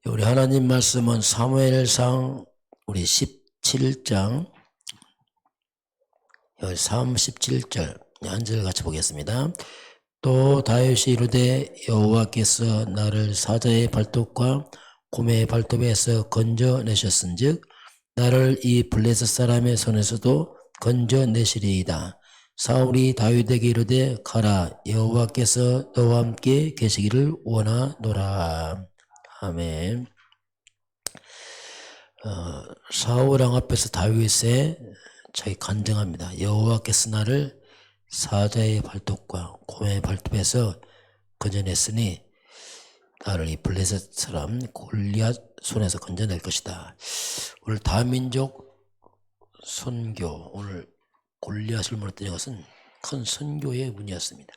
우리 하나님 말씀은 사무엘상 우리 17장 37절 한 절 같이 보겠습니다. 또 다윗이 이르되 여호와께서 나를 사자의 발톱과 곰의 발톱에서 건져내셨은즉 나를 이 블레셋 사람의 손에서도 건져내시리이다. 사울이 다윗에게 이르되 가라, 여호와께서 너와 함께 계시기를 원하노라. 아멘. 사울 왕 앞에서 다윗에 자기 간증합니다. 여호와께서 나를 사자의 발톱과 곰의 발톱에서 건져냈으니 나를 이 블레셋 사람 골리앗 손에서 건져낼 것이다. 오늘 다민족 선교, 오늘 골리앗을 무너뜨린 것은 큰 선교의 문이었습니다.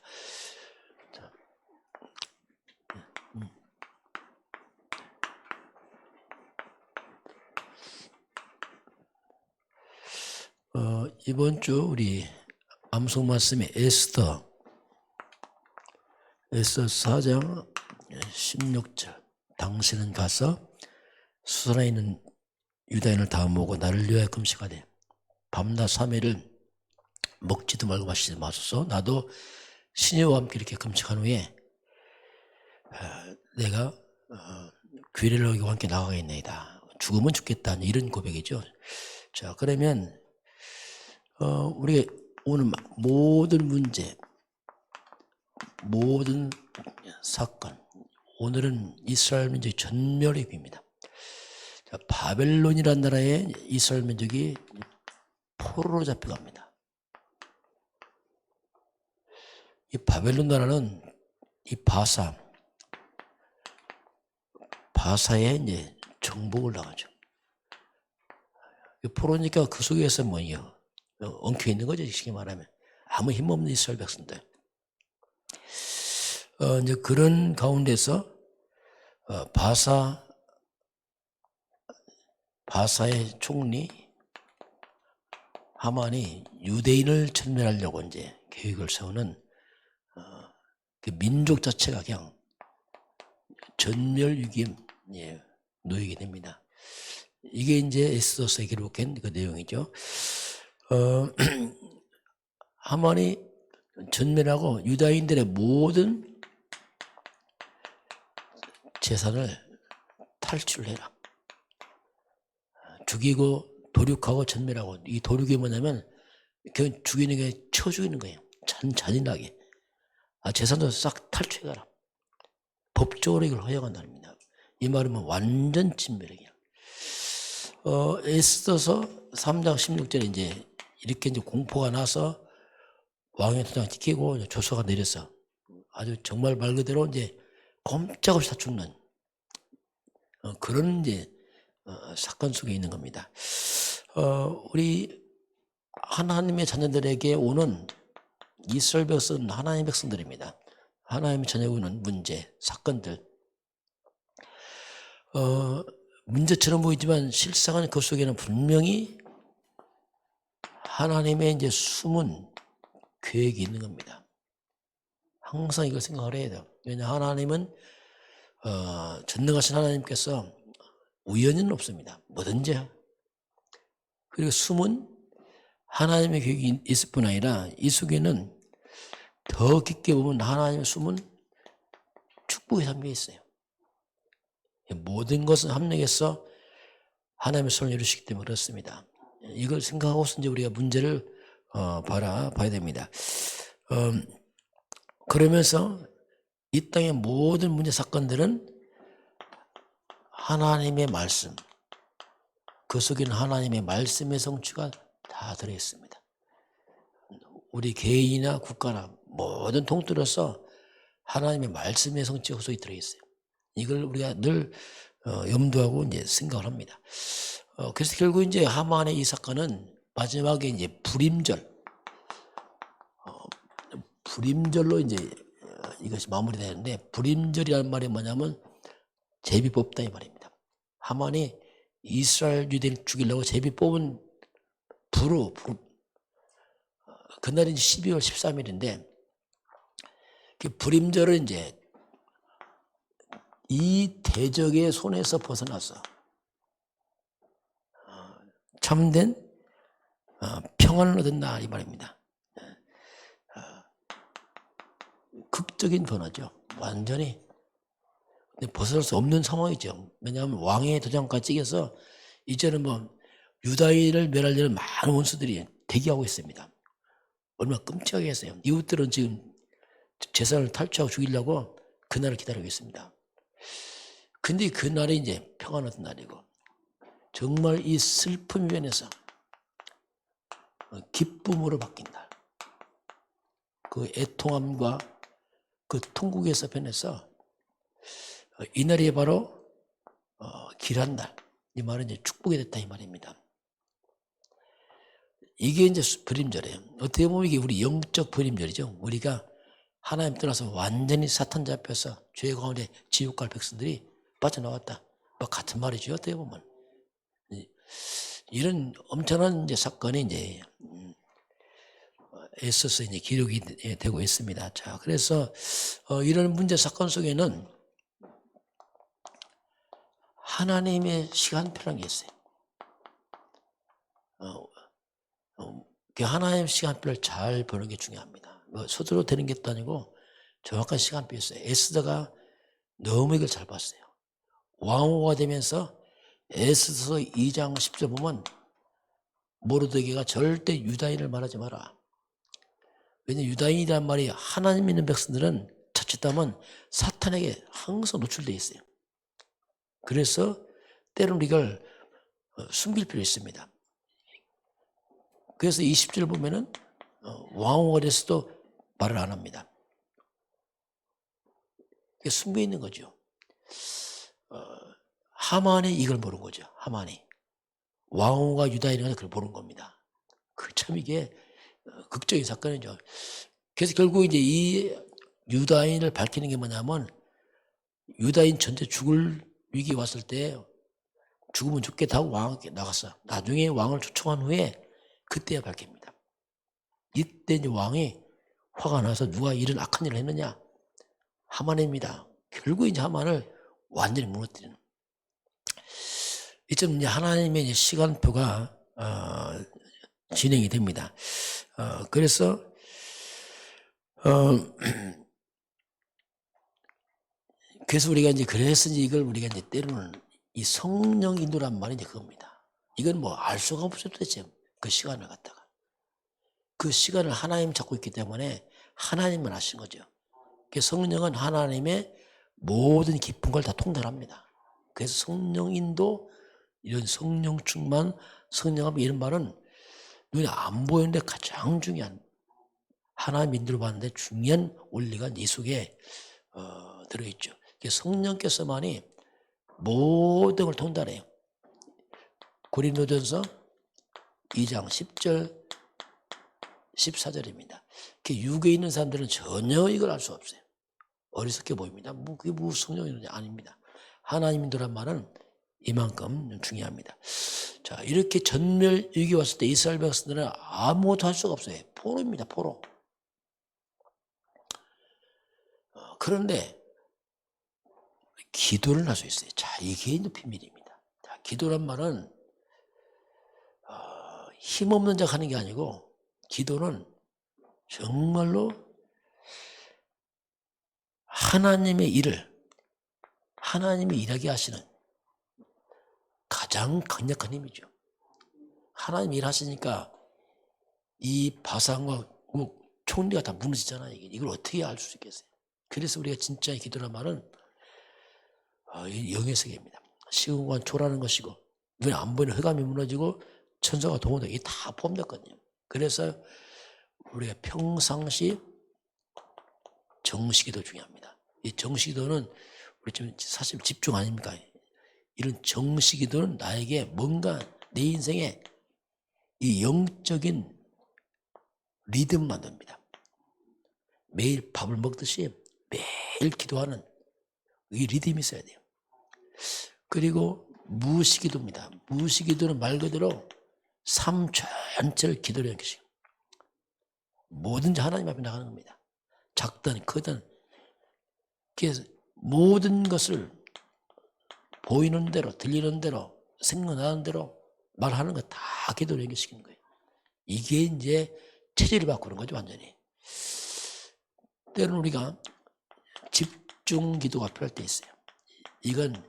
이번 주 우리 암송 말씀이 에스더 4장 16절. 당신은 가서 수산에 있는 유다인을 다 모으고 나를 위하여 금식하되 밤낮 3일을 먹지도 말고 마시지 마소서. 나도 신여와 함께 이렇게 금식한 후에 내가 귀를 여기와 함께 나가겠나이다. 죽으면 죽겠다. 이런 고백이죠. 자, 그러면 우리가 오늘 모든 문제, 모든 사건, 오늘은 이스라엘 민족의 전멸의 위기입니다. 바벨론이라는 나라에 이스라엘 민족이 포로로 잡혀갑니다. 이 바벨론 나라는 이 바사에 이제 정복을 나가죠. 포로니까 그 속에서 뭐예요? 엉켜 있는 거죠. 쉽게 말하면 아무 힘없는 이스라엘 백성들. 이제 그런 가운데서 바사의 총리 하만이 유대인을 전멸하려고 이제 계획을 세우는 그 민족 자체가 그냥 전멸 위기에 놓이게 됩니다. 이게 이제 에스더서에 기록한 그 내용이죠. 하만이 전멸하고 유다인들의 모든 재산을 탈출해라. 죽이고 도륙하고 전멸하고, 이 도륙이 뭐냐면 그냥 죽이는 게 쳐 죽이는 거예요. 잔인하게. 재산도 싹 탈취해가라. 법적으로 이걸 허용한다는 겁니다. 이 말은 뭐 완전 진멸이에요. 에스더서 3장 16절에 이제 이렇게 이제 공포가 나서 왕의 도장을 찍히고 조서가 내려서 아주 정말 말 그대로 이제 꼼짝없이 다 죽는 그런 이제 사건 속에 있는 겁니다. 우리 하나님의 자녀들에게 오는 이스라엘 백성은 하나님의 백성들입니다. 하나님의 자녀에게 오는 문제, 사건들. 문제처럼 보이지만 실상은 그 속에는 분명히 하나님의 이제 숨은 계획이 있는 겁니다. 항상 이걸 생각을 해야 돼요. 왜냐하면 하나님은 전능하신 하나님께서 우연은 없습니다. 뭐든지. 그리고 숨은 하나님의 계획이 있을 뿐 아니라 이 속에는 더 깊게 보면 하나님의 숨은 축복이 담겨 있어요. 모든 것은 합력해서 하나님의 손을 이루시기 때문에 그렇습니다. 이걸 생각하고서 이제 우리가 문제를 봐야 됩니다. 그러면서 이 땅의 모든 문제 사건들은 하나님의 말씀, 그 속에는 하나님의 말씀의 성취가 다 들어있습니다. 우리 개인이나 국가나 모든 통틀어서 하나님의 말씀의 성취가 그 속에 들어있어요. 이걸 우리가 늘 염두하고 이제 생각을 합니다. 그래서 결국 이제 하만의 이 사건은 마지막에 이제 불임절로 이제 이것이 마무리되는데, 불임절이라는 말이 뭐냐면 제비 뽑다 이 말입니다. 하만이 이스라엘 유대인을 죽이려고 제비 뽑은 부로 그날이 12월 13일인데 그 불임절을 이제 대적의 손에서 벗어나서 참된 평안을 얻었나 이 말입니다. 극적인 변화죠. 완전히 벗어날 수 없는 상황이죠. 왜냐하면 왕의 도장까지 찍혀서 이제는 뭐 유다인을 멸하려는 많은 원수들이 대기하고 있습니다. 얼마나 끔찍하게 했어요. 이웃들은 지금 재산을 탈취하고 죽이려고 그날을 기다리고 있습니다. 근데 그날이 이제 평안 얻은 날이고 정말 이 슬픔 면에서 기쁨으로 바뀐 날. 그 애통함과 그 통곡에서 변해서 이날이 바로 길한 날. 이 말은 이제 축복이 됐다 이 말입니다. 이게 이제 불임절이에요. 어떻게 보면 이게 우리 영적 불임절이죠. 우리가 하나님 떠나서 완전히 사탄 잡혀서 죄 가운데 지옥 갈 백성들이 빠져나왔다. 뭐 같은 말이죠. 어떻게 보면. 이런 엄청난 이제 사건이 이제 애써서 이제 기록이 되고 있습니다. 자, 그래서 이런 문제 사건 속에는 하나님의 시간표라는 게 있어요. 그 하나님의 시간표를 잘 보는 게 중요합니다. 뭐 서두로 되는 게 아니고 정확한 시간표 있어요. 에스더가 너무 이걸 잘 봤어요. 왕후가 되면서 에스더서 2장 10절 보면 모르드게가 절대 유다인을 말하지 마라. 왜냐하면 유다인이란 말이 하나님 믿는 백성들은 자칫하면 사탄에게 항상 노출되어 있어요. 그래서 때로는 이걸 숨길 필요 있습니다. 그래서 20절 보면은 왕후가 돼서도 말을 안 합니다. 그게 숨겨 있는 거죠. 하만이 이걸 모르는 거죠. 하만이. 왕후가 유다인이라는 그걸 모르는 겁니다. 그 참 이게 극적인 사건이죠. 그래서 결국 이제 이 유다인을 밝히는 게 뭐냐면 유다인 전체 죽을 위기 왔을 때 죽으면 죽겠다 하고 왕에게 나갔어. 나중에 왕을 초청한 후에 그때야 밝힙니다. 이때 이제 왕이 화가 나서 누가 이런 악한 일을 했느냐? 하만입니다. 결국 이제 하만을 완전히 무너뜨리는. 이쯤 이제 하나님의 이제 시간표가 진행이 됩니다. 그래서 그래서 우리가 이제 이걸 우리가 이제 때로는 이 성령 인도란 말이 이제 그겁니다. 이건 뭐 알 수가 없어요 도대체 그 시간을 갖다가 그 시간을 하나님 잡고 있기 때문에 하나님만 아신 거죠. 성령은 하나님의 모든 깊은 걸 다 통달합니다. 그래서 성령 인도 이런 성령 충만 성령함 이런 말은 눈에 안 보이는데 가장 중요한 하나님 인도를 받는데 중요한 원리가 이 속에 들어있죠. 성령께서만이 모든 걸 통달해요. 고린도전서 2장 10절 14절입니다. 육에 있는 사람들은 전혀 이걸 알 수 없어요. 어리석게 보입니다. 그게 무슨 성령이냐? 아닙니다. 하나님 인도란 말은 이만큼 중요합니다. 자, 이렇게 전멸 위기 왔을 때 이스라엘 백성들은 아무것도 할 수가 없어요. 포로입니다. 포로. 그런데 기도를 할 수 있어요. 자, 이게 비밀입니다. 자, 기도란 말은 힘없는 자가 하는 게 아니고 기도는 정말로 하나님의 일을 하나님이 일하게 하시는 가장 강력한 힘이죠. 하나님 일하시니까 이 바산과 총리가 다 무너지잖아요. 이걸 어떻게 알 수 있겠어요? 그래서 우리가 진짜 기도란 말은 영의 세계입니다. 시공간 초라는 것이고 눈에 안 보이는 흑암이 무너지고 천사가 동원되고 이게 다 포함됐거든요. 그래서 우리가 평상시 정시기도 중요합니다. 이 정시기도는 우리 지금 사실 집중 아닙니까? 이런 정시기도는 나에게 뭔가 내 인생에 이 영적인 리듬 만듭니다. 매일 밥을 먹듯이 매일 기도하는 이 리듬이 있어야 돼요. 그리고 무시기도입니다. 무시기도는 말 그대로 삶 전체를 기도로 하는 것이고 뭐든지 하나님 앞에 나가는 겁니다. 작든 크든 그래서 모든 것을 보이는 대로, 들리는 대로, 생각나는 대로 말하는 거 다 기도로 연결시키는 거예요. 이게 이제 체질을 바꾸는 거죠, 완전히. 때로는 우리가 집중 기도가 필요할 때 있어요. 이건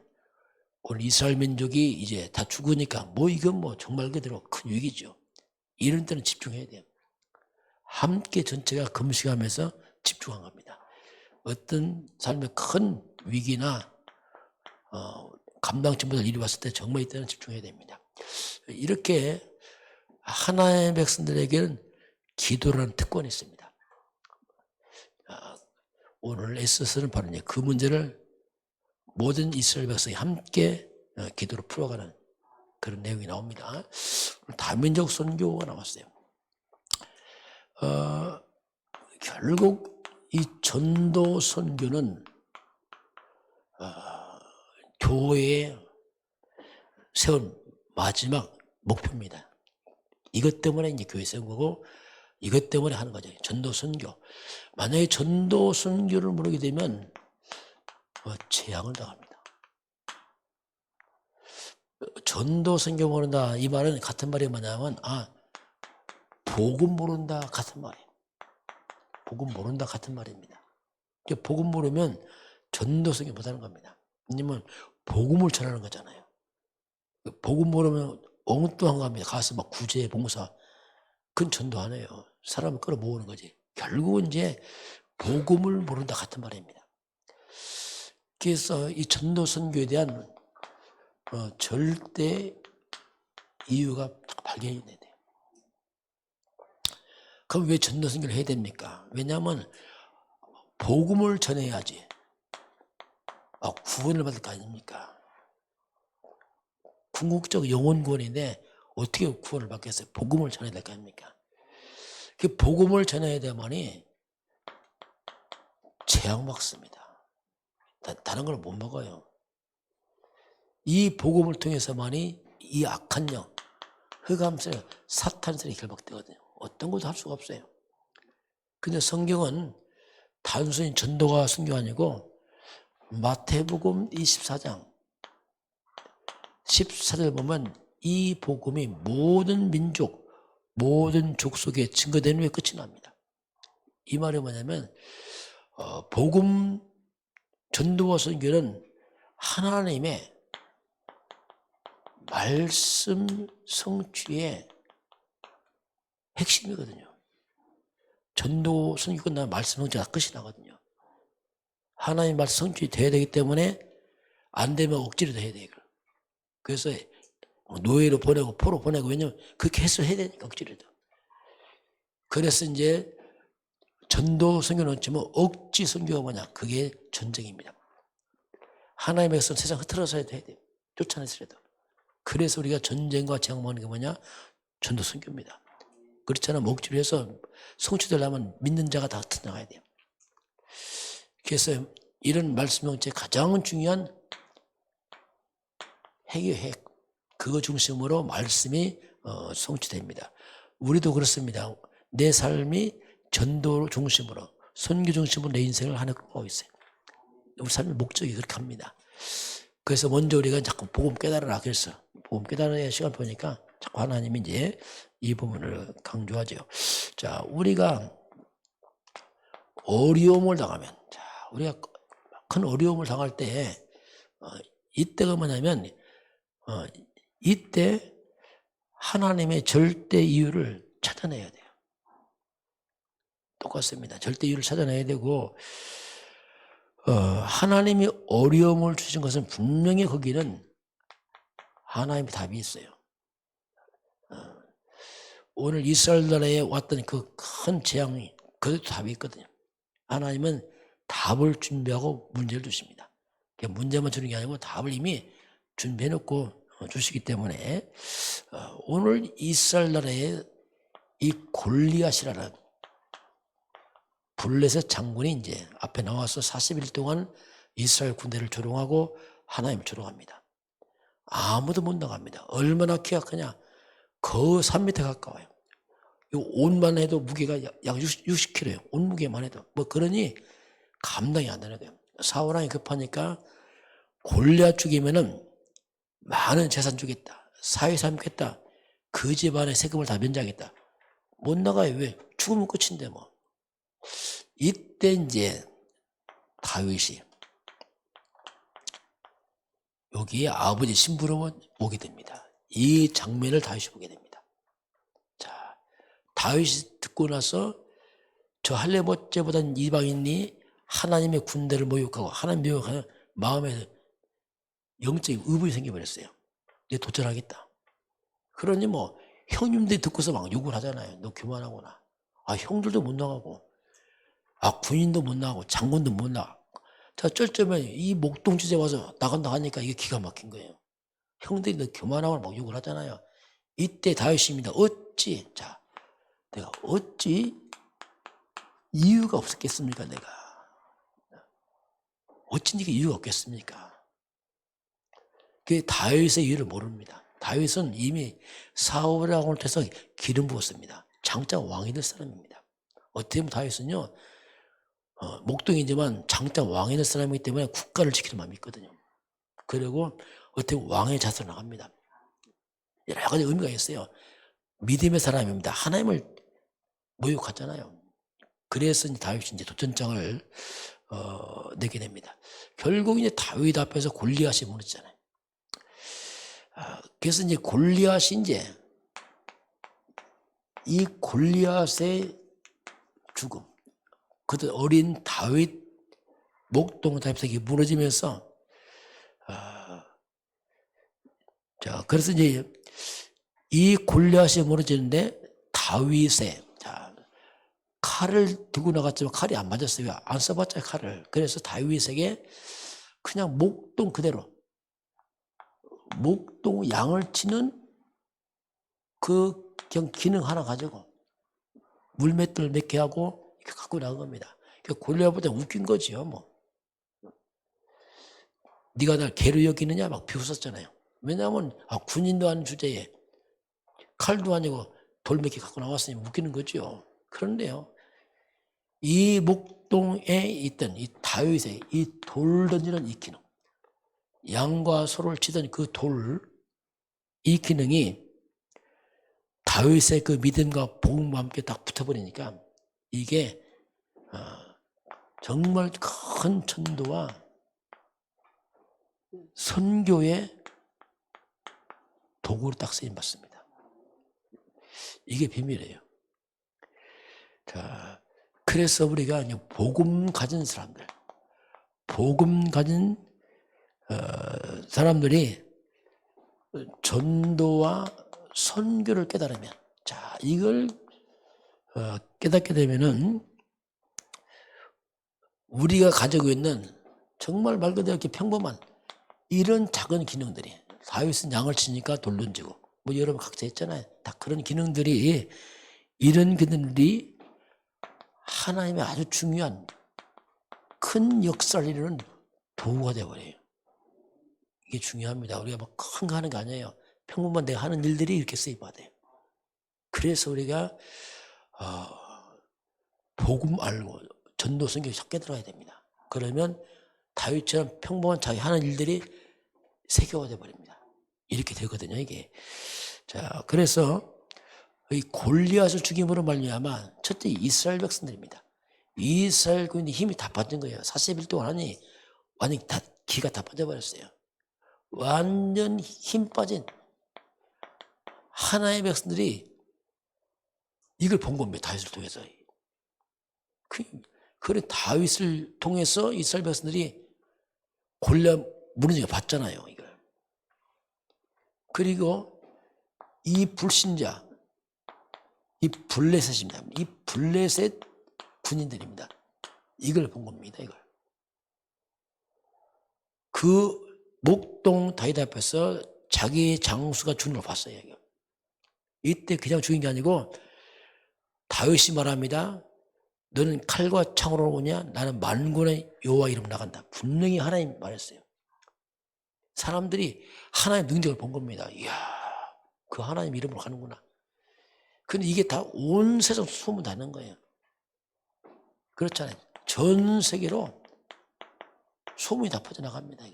오늘 이스라엘 민족이 이제 다 죽으니까 이건 정말 그대로 큰 위기죠. 이런 때는 집중해야 돼요. 함께 전체가 금식하면서 집중한 겁니다. 어떤 삶의 큰 위기나 감당치 못할 일이 왔을 때 정말 이때는 집중해야 됩니다. 이렇게 하나님의 백성들에게는 기도라는 특권이 있습니다. 오늘 에스더서는 바로 그 문제를 모든 이스라엘 백성이 함께 기도로 풀어가는 그런 내용이 나옵니다. 다민족 선교가 나왔어요. 결국 이 전도 선교는 교회에 세운 마지막 목표입니다. 이것 때문에 이제 교회 세운 거고 이것 때문에 하는 거죠. 전도 선교. 만약에 전도 선교를 모르게 되면 재앙을 당합니다. 전도 선교 모른다 이 말은 같은 말이 뭐냐면 복음 모른다 같은 말이에요. 복음 모른다 같은 말입니다. 복음 모르면 전도 선교 못하는 겁니다. 왜냐면 복음을 전하는 거잖아요. 복음 모르면 엉뚱한 겁니다. 가서 막 구제, 봉사 그건 전도 안 해요. 사람을 끌어모으는 거지. 결국은 이제 복음을 모른다 같은 말입니다. 그래서 이 전도 선교에 대한 절대 이유가 발견이 돼야 돼요. 그럼 왜 전도 선교를 해야 됩니까? 왜냐하면 복음을 전해야지 구원을 받을 거 아닙니까? 궁극적 영혼 구원인데 어떻게 구원을 받겠어요? 복음을 전해야 될 거 아닙니까? 그 복음을 전해야 되면이 재앙 먹습니다. 다른 걸 못 먹어요. 이 복음을 통해서만이 이 악한 영, 흑암세, 사탄세력이 결박되거든요. 어떤 것도 할 수가 없어요. 근데 성경은 단순히 전도가 선교 아니고 마태복음 24장 14절 보면 이 복음이 모든 민족, 모든 족속에 증거된 후에 끝이 납니다. 이 말이 뭐냐면 복음 전도와 선교는 하나님의 말씀 성취의 핵심이거든요. 전도 선교 끝나면 말씀 성취가 끝이 나거든요. 하나님 말씀 성취 돼야 되기 때문에 안 되면 억지로 해야 돼요. 그래서 노예로 보내고 포로 보내고 왜냐면 그렇게 해야 되니까 억지로도. 그래서 이제 전도 선교는 어쩌면 억지 선교가 뭐냐? 그게 전쟁입니다. 하나님의 백성 세상 흐트러서 해야 돼요. 쫓아내서라도. 그래서 우리가 전쟁과 재앙 먹는 게 뭐냐? 전도 선교입니다. 그렇잖아. 억지로 해서 성취되려면 믿는 자가 다 흩어나가야 돼요. 그래서 이런 말씀 형체의 가장 중요한 핵이에요, 핵. 그거 중심으로 말씀이 성취됩니다. 우리도 그렇습니다. 내 삶이 전도 중심으로, 선교 중심으로 내 인생을 하고 있어요. 우리 삶의 목적이 그렇게 합니다. 그래서 먼저 우리가 자꾸 복음 깨달으라 그랬어. 복음 깨달아야 시간 보니까 자꾸 하나님이 이제 이 부분을 강조하죠. 자, 우리가 어려움을 당하면, 우리가 큰 어려움을 당할 때, 이때가 뭐냐면, 이때 하나님의 절대 이유를 찾아내야 돼요. 똑같습니다. 절대 이유를 찾아내야 되고, 하나님이 어려움을 주신 것은 분명히 거기는 하나님의 답이 있어요. 오늘 이스라엘 나라에 왔던 그 큰 재앙이 그것도 답이 있거든요. 하나님은 답을 준비하고 문제를 주십니다. 문제만 주는 게 아니고 답을 이미 준비해놓고 주시기 때문에 오늘 이스라엘 나라에 이 골리앗이라는 블레셋 장군이 이제 앞에 나와서 40일 동안 이스라엘 군대를 조롱하고 하나님을 조롱합니다. 아무도 못 나갑니다. 얼마나 키가 크냐? 거의 3m 가까워요. 이 옷만 해도 무게가 약 60kg예요. 옷 무게만 해도. 그러니 감당이 안 되는 거예요. 사울왕이 급하니까 골리앗 죽이면은 많은 재산 주겠다. 사회 삼겠다. 그 집안의 세금을 다 면제하겠다. 못 나가요. 왜? 죽으면 끝인데 뭐. 이때 이제 다윗이 여기에 아버지 심부름을 오게 됩니다. 이 장면을 다윗이 보게 됩니다. 자, 다윗이 듣고 나서 저 할례못제보다는 이방인이 하나님의 군대를 모욕하고 하나님 모욕하는 마음에 영적인 의문이 생겨버렸어요. 이제 도전하겠다. 그러니 뭐 형님들이 듣고서 막 욕을 하잖아요. 너 교만하구나. 아, 형들도 못 나가고, 아, 군인도 못 나가고, 장군도 못 나가. 자, 쩔쩔면 이 목동 주제 와서 나간다 하니까 이게 기가 막힌 거예요. 형들이 너 교만하고 막 욕을 하잖아요. 이때 다윗입니다. 어찌, 자, 내가 어찌 이유가 없었겠습니까, 내가. 어찌 네가 이유가 없겠습니까? 그게 다윗의 이유를 모릅니다. 다윗은 이미 사울하고 해서 기름 부었습니다. 장차 왕이 될 사람입니다. 어떻게 보면 다윗은요, 목동이지만 장차 왕이 될 사람이기 때문에 국가를 지키는 마음이 있거든요. 그리고 어떻게 보면 왕의 자세로 나갑니다. 여러 가지 의미가 있어요. 믿음의 사람입니다. 하나님을 모욕하잖아요. 그래서 이제 다윗이 이제 도전장을 내게 됩니다. 결국 이제 다윗 앞에서 골리앗이 무너지잖아요. 그래서 이제 골리앗이 이제 이 골리앗의 죽음, 그때 어린 다윗 목동 다윗에게 무너지면서 자, 그래서 이제 이 골리앗이 무너지는데 다윗의 칼을 들고 나갔지만 칼이 안 맞았어요. 안 써봤자 칼을. 그래서 다윗에게 그냥 목동 그대로 목동 양을 치는 그 그냥 기능 하나 가지고 물맷돌 몇 개 하고 이렇게 갖고 나간 겁니다. 그러니까 골리앗보다 웃긴 거지요. 뭐 네가 날 개로 여기느냐 막 비웃었잖아요. 왜냐하면 군인도 아닌 주제에 칼도 아니고 돌 몇 개 갖고 나왔으니 웃기는 거죠. 그런데요, 이 목동에 있던 이 다윗의 이 돌 던지는 이 기능, 양과 소를 치던 그 돌, 이 기능이 다윗의 그 믿음과 복음과 함께 딱 붙어버리니까 이게 정말 큰 천도와 선교의 도구로 딱 쓰임 받습니다. 이게 비밀이에요. 자, 그래서 우리가 복음 가진 사람들, 복음 가진 사람들이 전도와 선교를 깨달으면, 자, 이걸 깨닫게 되면은 우리가 가지고 있는 정말 말 그대로 이렇게 평범한 이런 작은 기능들이, 다윗은 양을 치니까 돌 던지고, 뭐 여러분 각자 했잖아요. 다 그런 기능들이, 이런 기능들이 하나님의 아주 중요한 큰 역사를 이루는 도구가 되어버려요. 이게 중요합니다. 우리가 막 큰 거 하는 게 아니에요. 평범한 내가 하는 일들이 이렇게 쓰임받아요. 그래서 우리가 복음 알고 전도 성경에 적게 들어가야 됩니다. 그러면 다윗처럼 평범한 자기 하는 일들이 세계화돼 버립니다. 이렇게 되거든요, 이게. 자, 그래서 이 골리앗을 죽임으로 말미암아 첫째 이스라엘 백성들입니다. 이스라엘 군인의 힘이 다 빠진 거예요. 40일 동안 하니 완전히 다 기가 다 빠져버렸어요. 완전 힘 빠진 하나의 백성들이 이걸 본 겁니다. 다윗을 통해서. 그래 다윗을 통해서 이스라엘 백성들이 골리앗 무너지게 봤잖아요. 이걸. 그리고 이 불신자, 이 블레셋입니다. 이 블레셋 군인들입니다. 이걸 본 겁니다. 이걸. 그 목동 다윗 앞에서 자기 장수가 죽는 걸 봤어요. 이거. 이때 그냥 죽인 게 아니고 다윗이 말합니다. 너는 칼과 창으로 오냐? 나는 만군의 여호와 이름 나간다. 분명히 하나님 말했어요. 사람들이 하나님의 능력을 본 겁니다. 이야, 그 하나님 이름으로 가는구나. 근데 이게 다 온 세상 소문 나는 거예요. 그렇잖아요. 전 세계로 소문이 다 퍼져나갑니다.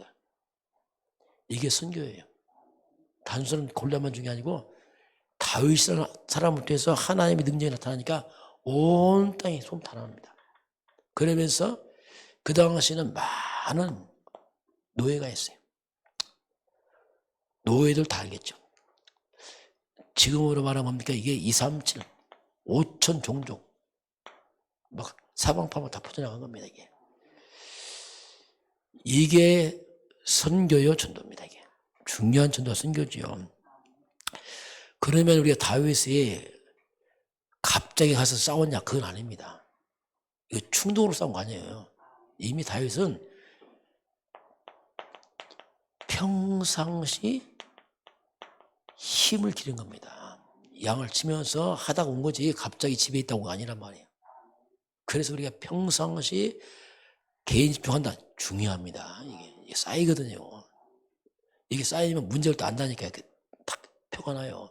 이게 선교예요. 단순한 골리앗만 죽인 게 아니고 다윗이라는 사람을 통해서 하나님의 능력이 나타나니까 온 땅이 소문탄납니다. 그러면서 그 당시에는 많은 노예가 있어요. 노예들 다 알겠죠. 지금으로 말하면 뭡니까? 이게 237, 5천 종족 막 사방팔방 다 퍼져나간 겁니다. 이게 선교요 전도입니다. 이게 중요한 전도가 선교지요. 그러면 우리가 다윗이 갑자기 가서 싸웠냐? 그건 아닙니다. 이거 충동으로 싸운 거 아니에요. 이미 다윗은 평상시 힘을 기른 겁니다. 양을 치면서 하다가 온 거지 갑자기 집에 있다 온 거 아니란 말이에요. 그래서 우리가 평상시 개인 집중한다. 중요합니다. 이게 쌓이거든요. 이게 쌓이면 문제를 또 안다니까 탁 표가 나요.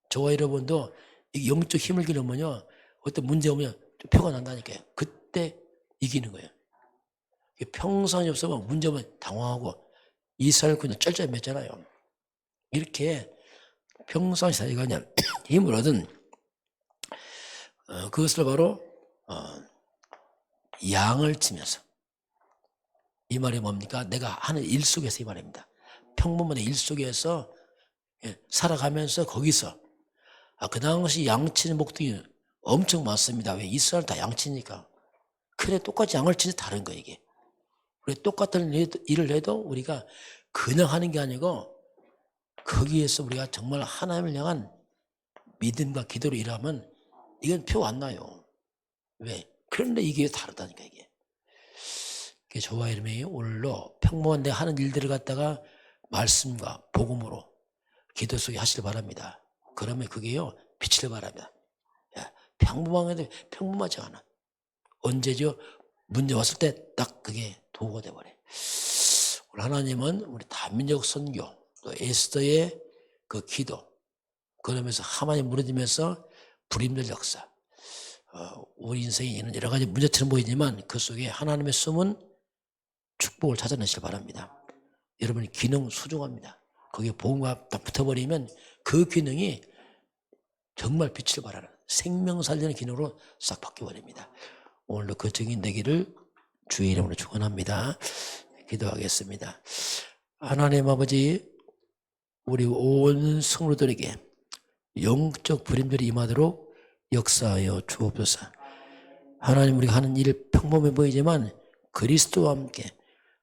저와 여러분도 이게 영적 힘을 기르면요. 어떤 문제 오면 표가 난다니까요. 그때 이기는 거예요. 평상시 없으면 문제 오면 당황하고 이스라엘 그냥 쩔쩔맸잖아요. 이렇게 평상시 자기가 그냥 힘을 얻은 그것을 바로 양을 치면서 이 말이 뭡니까? 내가 하는 일 속에서 이 말입니다. 평범한 일 속에서 살아가면서 거기서 그 당시 양치는 목동이 엄청 많습니다. 왜? 이스라엘 다 양치니까. 그래 똑같이 양을 치는데 다른 거예요 이게. 그래 똑같은 일을 해도 우리가 그냥 하는 게 아니고 거기에서 우리가 정말 하나님을 향한 믿음과 기도로 일하면 이건 표 안 나요. 왜? 그런데 이게 다르다니까 이게. 저와 여러분이 오늘로 평범한 내 하는 일들을 갖다가 말씀과 복음으로 기도 속에 하시길 바랍니다. 그러면 그게요 빛을 바랍니다. 평범한데 평범하지 않아. 언제죠? 문제 왔을 때 딱 그게 도구가 돼버려. 오늘 하나님은 우리 다민족 선교 또 에스더의 그 기도 그러면서 하만이 무너지면서 불임들 역사 우리 인생에는 여러 가지 문제처럼 보이지만 그 속에 하나님의 숨은 축복을 찾아내시길 바랍니다. 여러분의 기능 소중합니다. 거기에 복음과 딱 붙어버리면 그 기능이 정말 빛을 발하는 생명 살리는 기능으로 싹 바뀌어버립니다. 오늘도 그 증인 되기를 주의 이름으로 축원합니다. 기도하겠습니다. 하나님 아버지 우리 온 성도들에게 영적 불임들이 임하도록 역사하여 주옵소서. 하나님 우리가 하는 일 평범해 보이지만 그리스도와 함께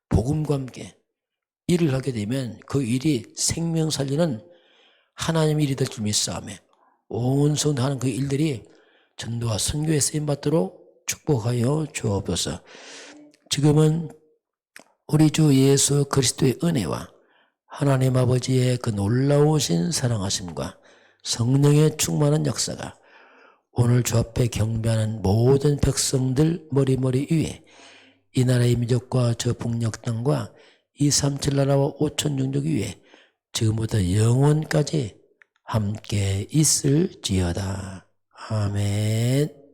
복음과 함께 일을 하게 되면 그 일이 생명 살리는 하나님의 일이 될 줄 믿사오며 온 성도 하는 그 일들이 전도와 선교에 쓰임받도록 축복하여 주옵소서. 지금은 우리 주 예수 그리스도의 은혜와 하나님 아버지의 그 놀라우신 사랑하심과 성령의 충만한 역사가 오늘 주 앞에 경배하는 모든 백성들 머리머리 위에 이 나라의 민족과 저 북녘 땅과 이 3,7나라와 5천 종족 위에 지금부터 영원까지 함께 있을지어다. 아멘.